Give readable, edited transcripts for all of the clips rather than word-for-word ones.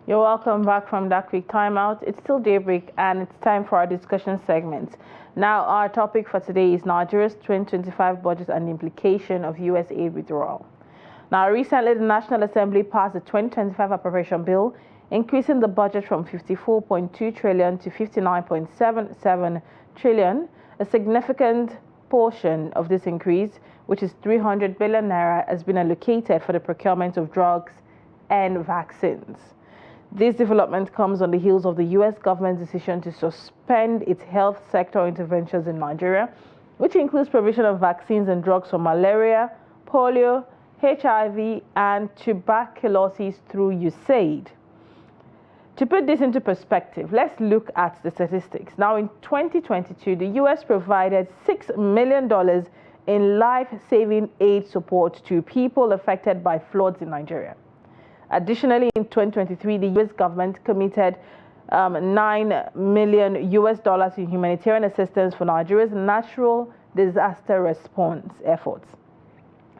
You're welcome back from that quick timeout. It's still daybreak and it's time for our discussion segment. Now, our topic for today is Nigeria's 2025 budget and the implication of USAID withdrawal. Now, recently, the National Assembly passed the 2025 appropriation bill, increasing the budget from 54.2 trillion to 59.77 trillion. A significant portion of this increase, which is 300 billion naira, has been allocated for the procurement of drugs and vaccines. This development comes on the heels of the U.S. government's decision to suspend its health sector interventions in Nigeria, which includes provision of vaccines and drugs for malaria, polio, HIV, and tuberculosis through USAID. To put this into perspective, let's look at the statistics. Now, in 2022, the U.S. provided $6 million in life-saving aid support to people affected by floods in Nigeria. Additionally, in 2023, the U.S. government committed $9 million in humanitarian assistance for Nigeria's natural disaster response efforts.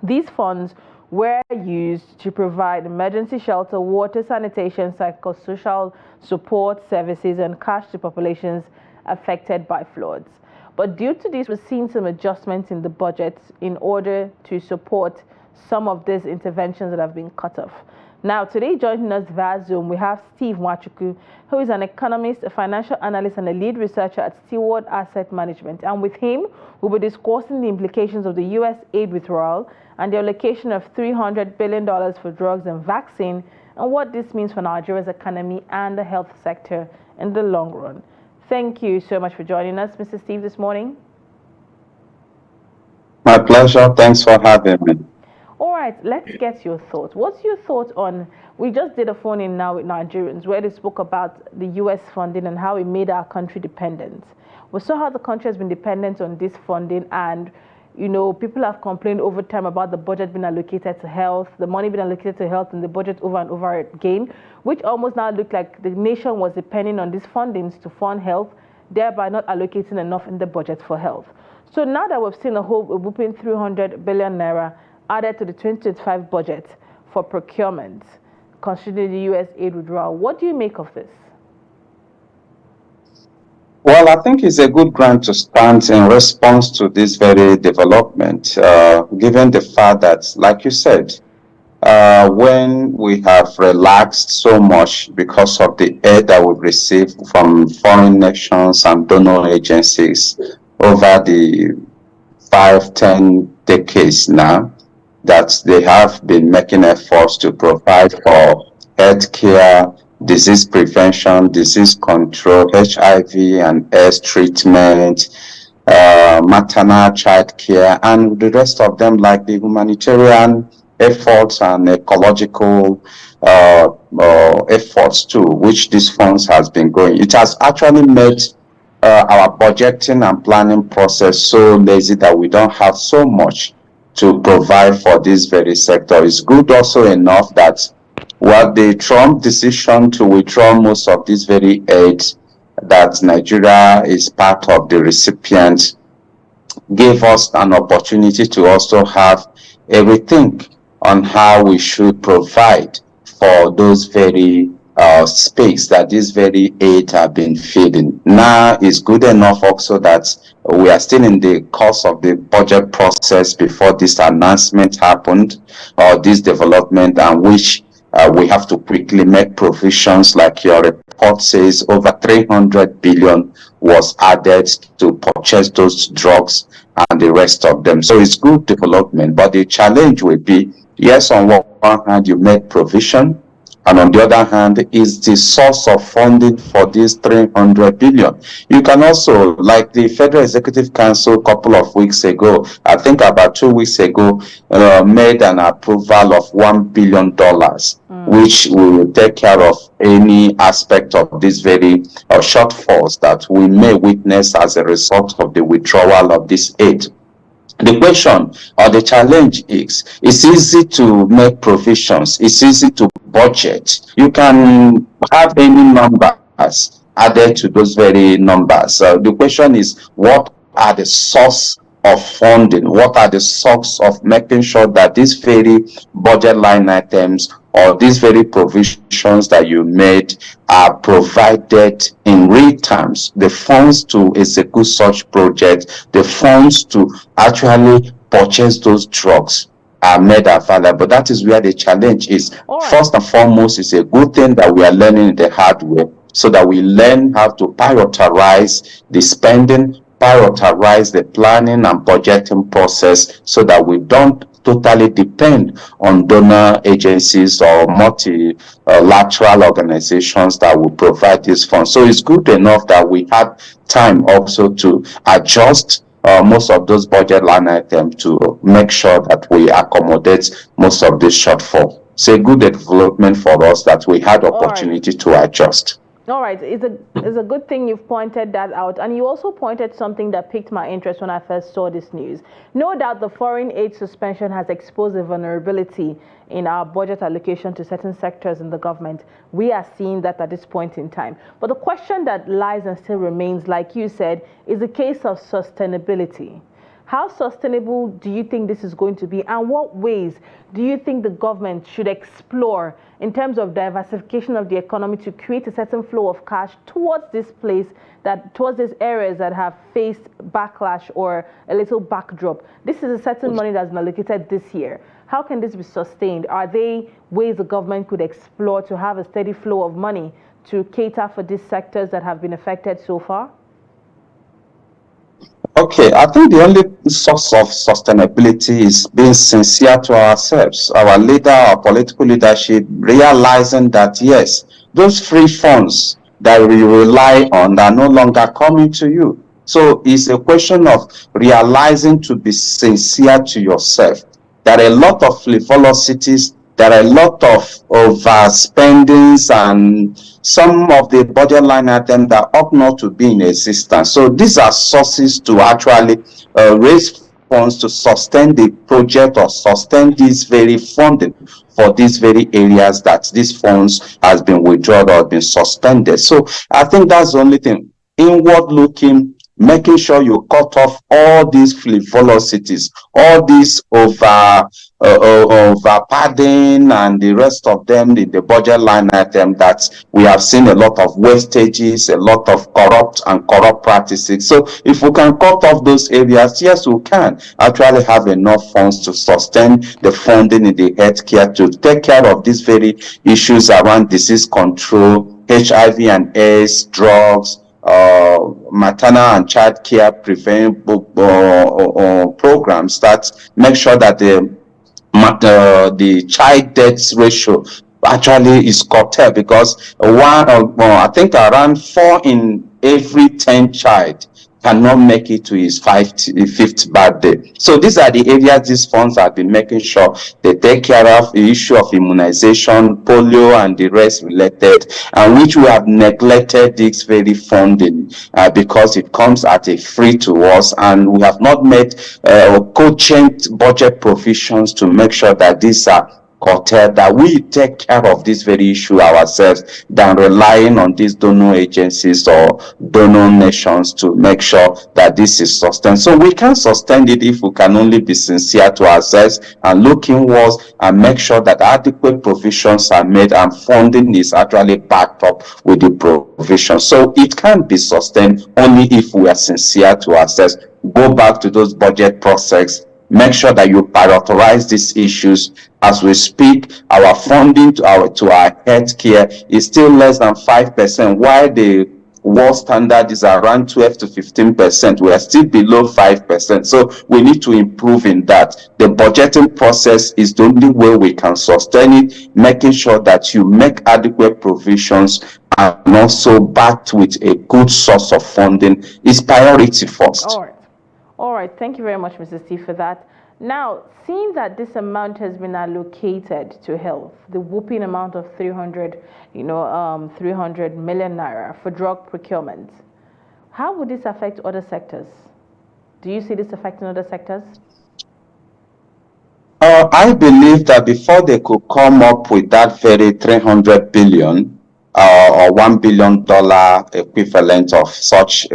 These funds were used to provide emergency shelter, water, sanitation, psychosocial support services, and cash to populations affected by floods. But due to this, we've seen some adjustments in the budget in order to support some of these interventions that have been cut off. Now, today joining us via Zoom, we have Steve Nwachuku, who is an economist, a financial analyst, and a lead researcher at Steward Asset Management. And with him, we'll be discussing the implications of the U.S. aid withdrawal and the allocation of $300 billion for drugs and vaccine, and what this means for Nigeria's economy and the health sector in the long run. Thank you so much for joining us, Mr. Steve, this morning. My pleasure. Thanks for having me. All right, let's get your thoughts. What's your thought on, we just did a phone-in now with Nigerians where they spoke about the U.S. funding and how it made our country dependent. We saw how the country has been dependent on this funding, and, you know, people have complained over time about the budget being allocated to health, the money being allocated to health in the budget over and over again, which almost now looked like the nation was depending on these fundings to fund health, thereby not allocating enough in the budget for health. So now that we've seen a whooping 300 billion naira added to the 2025 budget for procurement, considering the U.S. aid withdrawal, what do you make of this? Well, I think it's a good ground to stand in response to this very development, given the fact that, like you said, when we have relaxed so much because of the aid that we've received from foreign nations and donor agencies over the 5-10 decades now, that they have been making efforts to provide for healthcare, disease prevention, disease control, HIV and AIDS treatment, maternal child care, and the rest of them, like the humanitarian efforts and ecological efforts too, which these funds has been going. It has actually made our budgeting and planning process so lazy that we don't have so much to provide for this very sector. It's good also enough that the Trump decision to withdraw most of this very aid that Nigeria is part of the recipient gave us an opportunity to also have a rethink on how we should provide for those very space that this very aid have been feeding. Now is good enough also that we are still in the course of the budget process before this announcement happened, or this development, and which we have to quickly make provisions. Like your report says, over 300 billion was added to purchase those drugs and the rest of them. So it's good development, but the challenge will be, yes, on one hand you make provision, and on the other hand is the source of funding for this 300 billion. You can also, like the Federal Executive Council a couple of weeks ago, I think about 2 weeks ago, made an approval of $1 billion, which will take care of any aspect of this very shortfalls that we may witness as a result of the withdrawal of this aid. The question or the challenge is, it's easy to make provisions, it's easy to budget. You can have any numbers added to those very numbers. The question is, what are the source of funding? What are the source of making sure that these very budget line items or these very provisions that you made are provided in real terms. The funds to execute such projects, the funds to actually purchase those drugs are made available. That is where the challenge is. First and foremost, it's a good thing that we are learning the hard way, so that we learn how to prioritize the spending, prioritize the planning and budgeting process, so that we don't totally depend on donor agencies or multilateral organizations that will provide these funds. So it's good enough that we had time also to adjust most of those budget line items to make sure that we accommodate most of this shortfall. It's a good development for us that we had opportunity to adjust. All right, it's a good thing you've pointed that out. And you also pointed something that piqued my interest when I first saw this news. No doubt the foreign aid suspension has exposed a vulnerability in our budget allocation to certain sectors in the government. We are seeing that at this point in time. But the question that lies and still remains, like you said, is the case of sustainability. How sustainable do you think this is going to be, and what ways do you think the government should explore in terms of diversification of the economy to create a certain flow of cash towards towards these areas that have faced backlash or a little backdrop? This is a certain money that's been allocated this year. How can this be sustained? Are there ways the government could explore to have a steady flow of money to cater for these sectors that have been affected so far? Okay, I think the only source of sustainability is being sincere to ourselves, our leader, our political leadership, realizing that yes, those free funds that we rely on are no longer coming to you. So it's a question of realizing to be sincere to yourself. There are a lot of frivolosities, there are a lot of overspendings, and some of the budget line items that ought not to be in existence. So these are sources to actually raise funds to sustain the project or sustain this very funding for these very areas that these funds has been withdrawn or been suspended. So I think that's the only thing. Inward looking, making sure you cut off all these frivolosities, all these over padding and the rest of them in the budget line item, that we have seen a lot of wastages, a lot of corrupt practices. So if we can cut off those areas, yes, we can actually have enough funds to sustain the funding in the healthcare to take care of these very issues around disease control, HIV and AIDS, drugs, maternal and child care programs that make sure that the child death ratio actually is curtailed, because I think around 4 in every 10 child cannot make it to his fifth birthday. So these are the areas these funds have been making sure they take care of: the issue of immunization, polio, and the rest related, and which we have neglected this very funding because it comes at a free to us, and we have not made cogent budget provisions to make sure that these are curtailed, that we take care of this very issue ourselves, than relying on these donor agencies or donor nations to make sure that this is sustained. So we can sustain it if we can only be sincere to ourselves and look inwards and make sure that adequate provisions are made and funding is actually backed up with the provision. So it can be sustained only if we are sincere to ourselves. Go back to those budget process. Make sure that you prioritize these issues. As we speak, our funding to our healthcare is still less than 5%, while the world standard is around 12 to 15%. We are still below 5%. So we need to improve in that. The budgeting process is the only way we can sustain it, making sure that you make adequate provisions and also backed with a good source of funding is priority first. All right, thank you very much, Mr. Steve, for that. Now, seeing that this amount has been allocated to health, the whooping amount of 300 million naira for drug procurement, how would this affect other sectors? Do you see this affecting other sectors? I believe that before they could come up with that very 300 billion, or $1 billion equivalent of such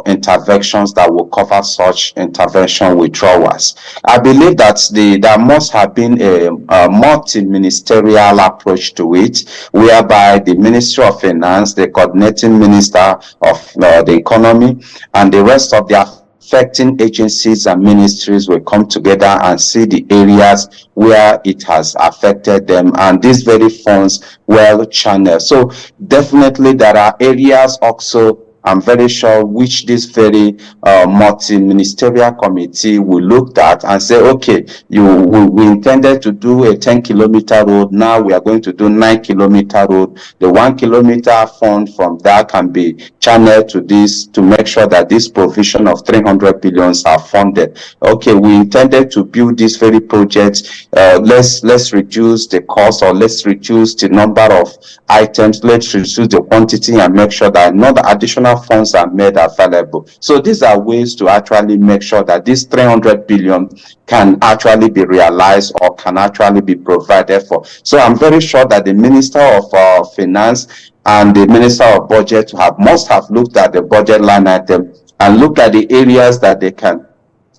interventions that will cover such intervention withdrawals. I believe that there must have been a multi-ministerial approach to it, whereby the Ministry of Finance, the coordinating minister of the economy, and the rest of the affecting agencies and ministries will come together and see the areas where it has affected them, and these very funds well channeled. So definitely there are areas also, I'm very sure, which this very multi-ministerial committee will look at and say, okay, we intended to do a 10-kilometer road, now we are going to do 9-kilometer road. The 1-kilometer fund from that can be channeled to this, to make sure that this provision of 300 billions are funded. Okay, we intended to build this very project, let's reduce the cost, or let's reduce the number of items, let's reduce the quantity, and make sure that no additional funds are made available. So these are ways to actually make sure that this 300 billion can actually be realized or can actually be provided for. So I'm very sure that the Minister of Finance and the Minister of Budget must have looked at the budget line item and looked at the areas that they can,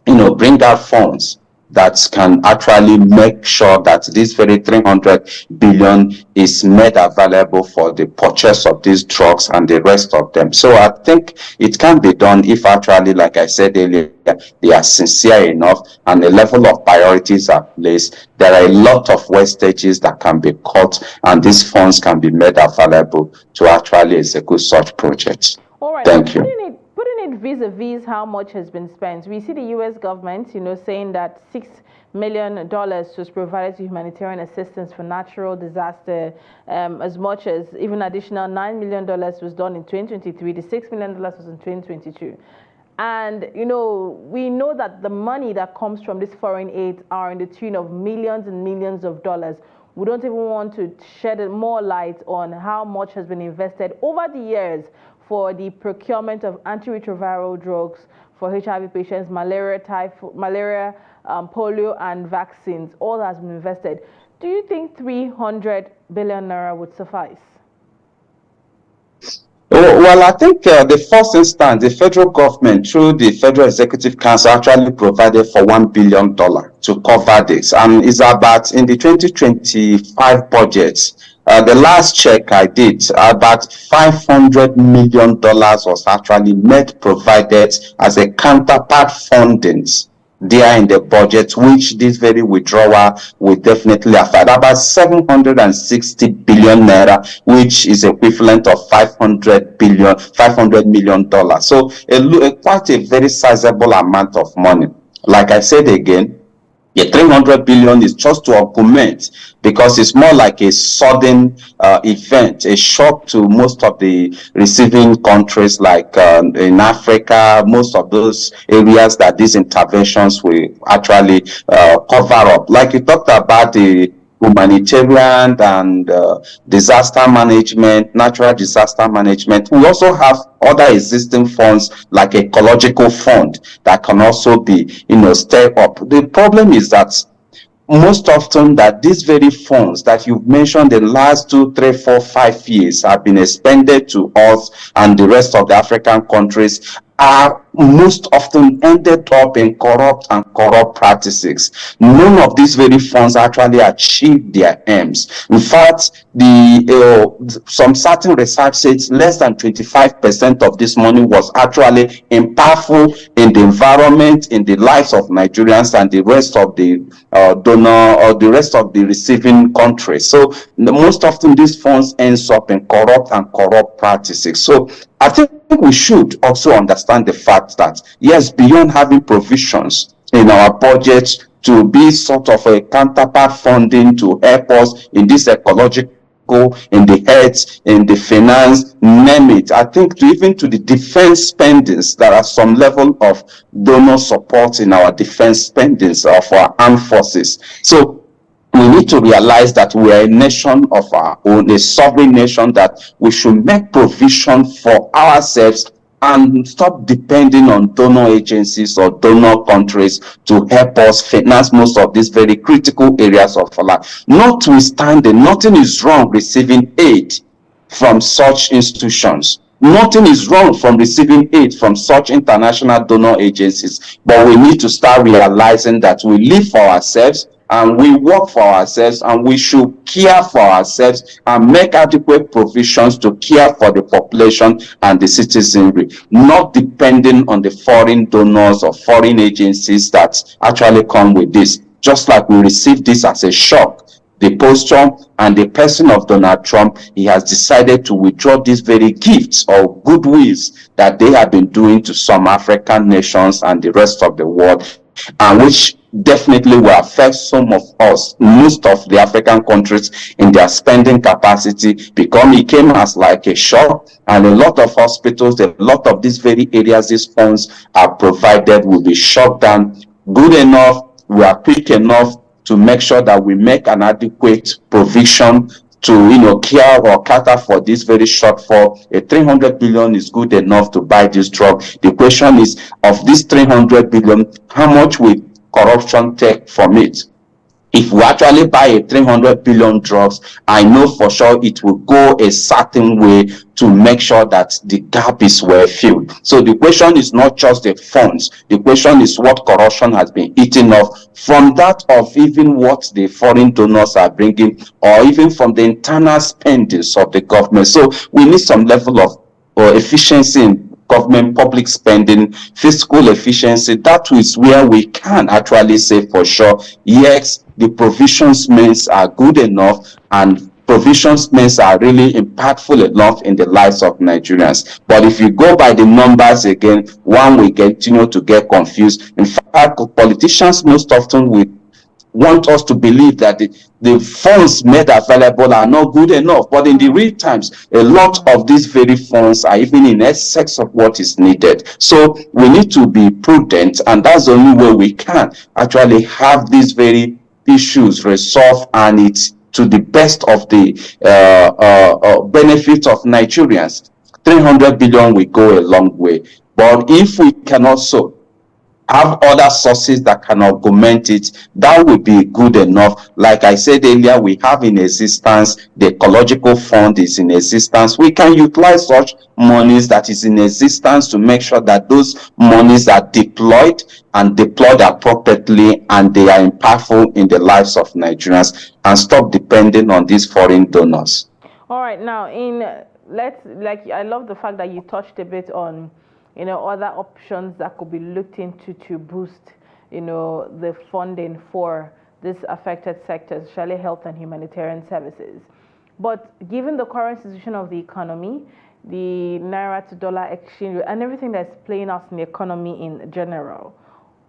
bring out funds that can actually make sure that this very 300 billion is made available for the purchase of these drugs and the rest of them. So I think it can be done if actually, like I said earlier, they are sincere enough and the level of priorities are placed. There are a lot of wastages that can be cut, and these funds can be made available to actually execute such projects. All right. Thank you. Putting it vis-a-vis how much has been spent, we see the U.S. government, saying that $6 million was provided to humanitarian assistance for natural disaster, as much as even additional $9 million was done in 2023. The $6 million was in 2022. And, we know that the money that comes from this foreign aid are in the tune of millions and millions of dollars. We don't even want to shed more light on how much has been invested over the years for the procurement of antiretroviral drugs for HIV patients, malaria, typhoid, polio, and vaccines. All has been invested. Do you think 300 billion naira would suffice? Well, I think the first instance, the federal government, through the Federal Executive Council, actually provided for $1 billion to cover this. And it's about, in the 2025 budget, the last check I did, about $500 million was actually provided as a counterpart fundings there in the budget, which this very withdrawal will definitely affect. About 760 billion naira, which is equivalent of $500 million. So quite a very sizable amount of money. Like I said again, the 300 billion is just to augment, because it's more like a sudden event, a shock to most of the receiving countries, like in Africa, most of those areas that these interventions will actually cover up. Like you talked about the humanitarian and disaster management, natural disaster management. We also have other existing funds like ecological fund that can also be, step up. The problem is that most often that these very funds that you've mentioned the last 2, 3, 4, 5 years have been expended to us and the rest of the African countries are most often ended up in corrupt practices. None of these very funds actually achieve their aims. In fact, some certain research says less than 25% of this money was actually impactful in the environment, in the lives of Nigerians and the rest of the donor or the rest of the receiving countries. So most often these funds ends up in corrupt practices. So I think we should also understand the fact that, yes, beyond having provisions in our budget to be sort of a counterpart funding to help us in this ecological, in the health, in the finance, name it. I think even to the defense spendings, there are some level of donor support in our defense spendings of our armed forces. So we need to realize that we are a nation of our own, a sovereign nation, that we should make provision for ourselves and stop depending on donor agencies or donor countries to help us finance most of these very critical areas of our life. Notwithstanding, nothing is wrong receiving aid. from such institutions. Nothing is wrong from receiving aid from such international donor agencies, but we need to start realizing that we live for ourselves and we work for ourselves, and we should care for ourselves and make adequate provisions to care for the population and the citizenry, not depending on the foreign donors or foreign agencies that actually come with this. Just like we received this as a shock, the posture and the person of Donald Trump, he has decided to withdraw these very gifts or goodwills that they have been doing to some African nations and the rest of the world, and which definitely will affect some of us, most of the African countries, in their spending capacity, because it came as like a shock, and a lot of hospitals, a lot of these very areas these funds are provided will be shut down. Good enough, we are quick enough to make sure that we make an adequate provision to care or cater for this very shortfall. A 300 billion is good enough to buy this drug. The question is, of this 300 billion, how much will corruption take from it? If we actually buy a 300 billion drugs, I know for sure it will go a certain way to make sure that the gap is well filled. So the question is not just the funds. The question is what corruption has been eaten off from that of even what the foreign donors are bringing, or even from the internal spendings of the government. So we need some level of efficiency in government public spending, fiscal efficiency. That is where we can actually say for sure, yes, the provisions means are good enough, and provisions means are really impactful enough in the lives of Nigerians. But if you go by the numbers again, one will continue to get confused. In fact, politicians most often will want us to believe that the funds made available are not good enough, but in the real times, a lot of these very funds are even in excess of what is needed. So we need to be prudent, and that's the only way we can actually have these very issues resolved, and it's to the best of the benefit of Nigerians. 300 billion will go a long way, but if we can also have other sources that can augment it, that will be good enough. Like I said earlier, we have in existence, the ecological fund is in existence. We can utilize such monies that is in existence to make sure that those monies are deployed and deployed appropriately, and they are impactful in the lives of Nigerians, and stop depending on these foreign donors. All right, now I love the fact that you touched a bit on other options that could be looked into to boost, the funding for this affected sectors, especially health and humanitarian services. But given the current situation of the economy, the naira to dollar exchange, and everything that's playing out in the economy in general,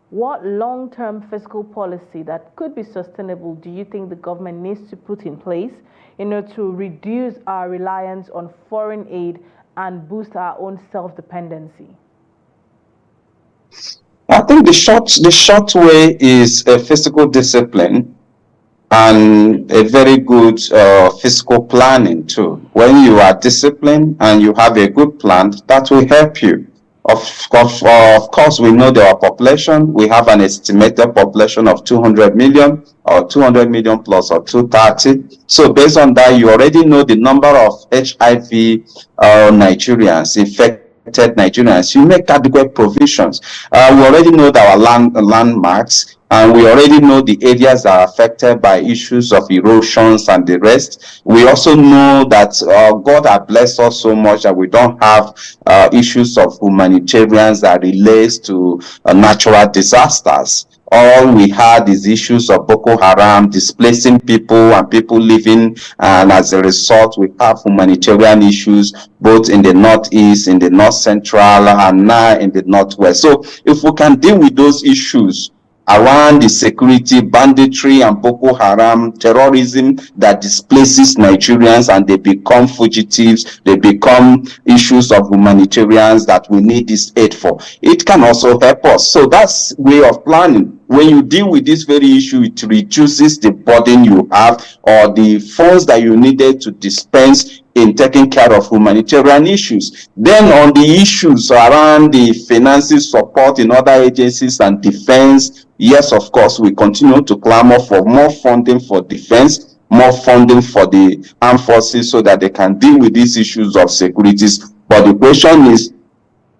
what long-term fiscal policy that could be sustainable do you think the government needs to put in place, to reduce our reliance on foreign aid and boost our own self-dependency? I think the short way is a fiscal discipline and a very good fiscal planning too. When you are disciplined and you have a good plan, that will help you. Of course, we know our population. We have an estimated population of 200 million or 200 million plus or 230. So based on that, you already know the number of HIV Nigerians infected Nigerians. You make adequate provisions. We already know that our landmarks, and we already know the areas that are affected by issues of erosions and the rest. We also know that God has blessed us so much that we don't have issues of humanitarians that relates to natural disasters. All we had is issues of Boko Haram displacing people and people living, and as a result, we have humanitarian issues both in the northeast, in the north central, and now in the northwest. So if we can deal with those issues around the security, banditry, and Boko Haram, terrorism that displaces Nigerians and they become fugitives, they become issues of humanitarians that we need this aid for, it can also help us. So that's way of planning. When you deal with this very issue, it reduces the burden you have or the funds that you needed to dispense in taking care of humanitarian issues. Then on the issues around the financing support in other agencies and defense, yes, of course, we continue to clamor for more funding for defense. more funding for the armed forces so that they can deal with these issues of securities. But the question is,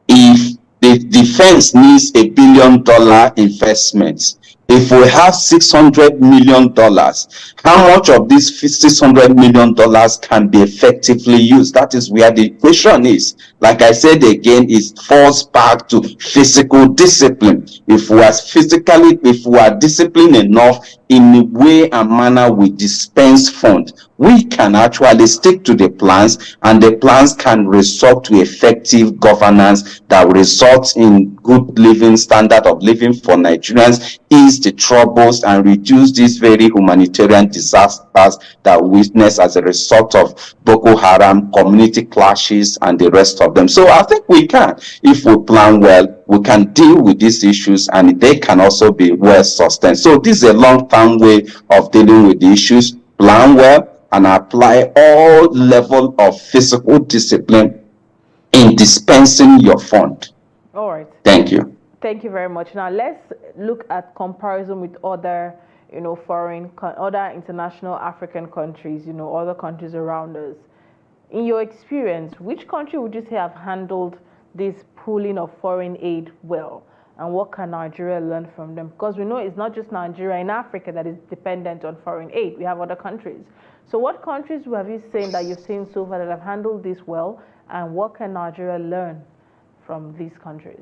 if the defense needs $1 billion investment, if we have $600 million, how much of this $600 million can be effectively used? That is where the question is. Like I said again, it falls back to physical discipline. If we are disciplined enough in the way and manner we dispense funds, we can actually stick to the plans, and the plans can result to effective governance that results in good living, standard of living for Nigerians, ease the troubles, and reduce these very humanitarian disasters that we witness as a result of Boko Haram, community clashes, and the rest of them. So I think we can, if we plan well, we can deal with these issues, and they can also be well sustained. So this is a long-term way of dealing with the issues. Plan well and apply all level of physical discipline in dispensing your fund. All right. Thank you. Thank you very much. Now let's look at comparison with other, other international African countries, other countries around us. In your experience, which country would you say have handled this pooling of foreign aid well? And what can Nigeria learn from them? Because we know it's not just Nigeria in Africa that is dependent on foreign aid. We have other countries. So what countries have you seen that you've seen so far that have handled this well? And what can Nigeria learn from these countries?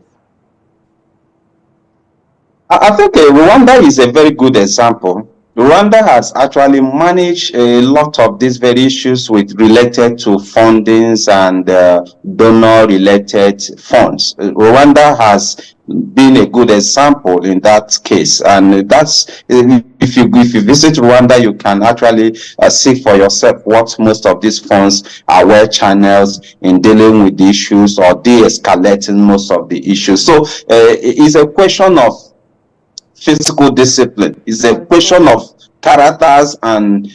I think Rwanda is a very good example. Rwanda has actually managed a lot of these very issues related to fundings and donor-related funds. Rwanda has been a good example in that case, and that's if you visit Rwanda, you can actually see for yourself what most of these funds are well channeled in dealing with the issues or de-escalating most of the issues. So it's a question of physical discipline. Is a question of characters and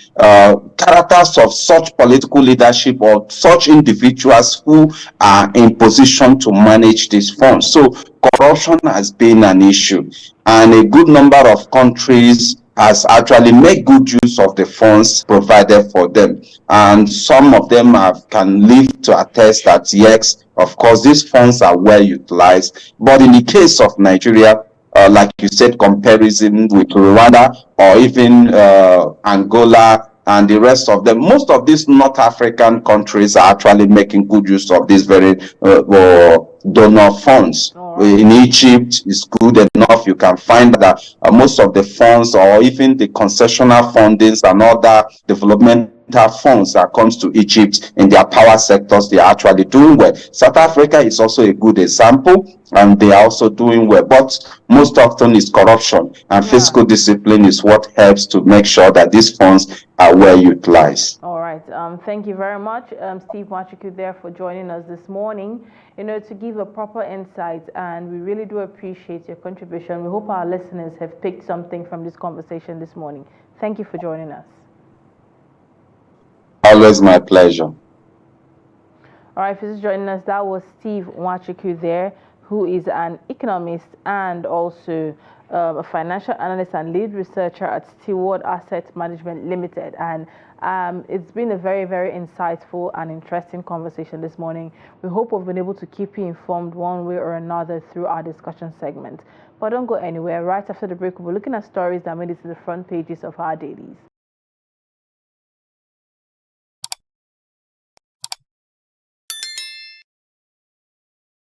characters of such political leadership or such individuals who are in position to manage these funds. So corruption has been an issue, and a good number of countries has actually made good use of the funds provided for them, and some of them can live to attest that yes, of course, these funds are well utilized. But in the case of Nigeria, like you said, comparison with Rwanda or even Angola and the rest of them, most of these North African countries are actually making good use of these very donor funds. In Egypt, it's good enough. You can find that most of the funds or even the concessional fundings and other development funds that comes to Egypt in their power sectors, they are actually doing well. South Africa is also a good example, and they are also doing well. But most often is corruption, and fiscal discipline is what helps to make sure that these funds are well utilized. All right. Thank you very much, Steve Nwachuku, there for joining us this morning, to give a proper insight, and we really do appreciate your contribution. We hope our listeners have picked something from this conversation this morning. Thank you for joining us. Always my pleasure. All right, if you're just joining us, that was Steve Nwachuku there, who is an economist and also a financial analyst and lead researcher at Steward Asset Management Limited. And it's been a very, very insightful and interesting conversation this morning. We hope we've been able to keep you informed one way or another through our discussion segment. But don't go anywhere. Right after the break, we'll be looking at stories that made it to the front pages of our dailies.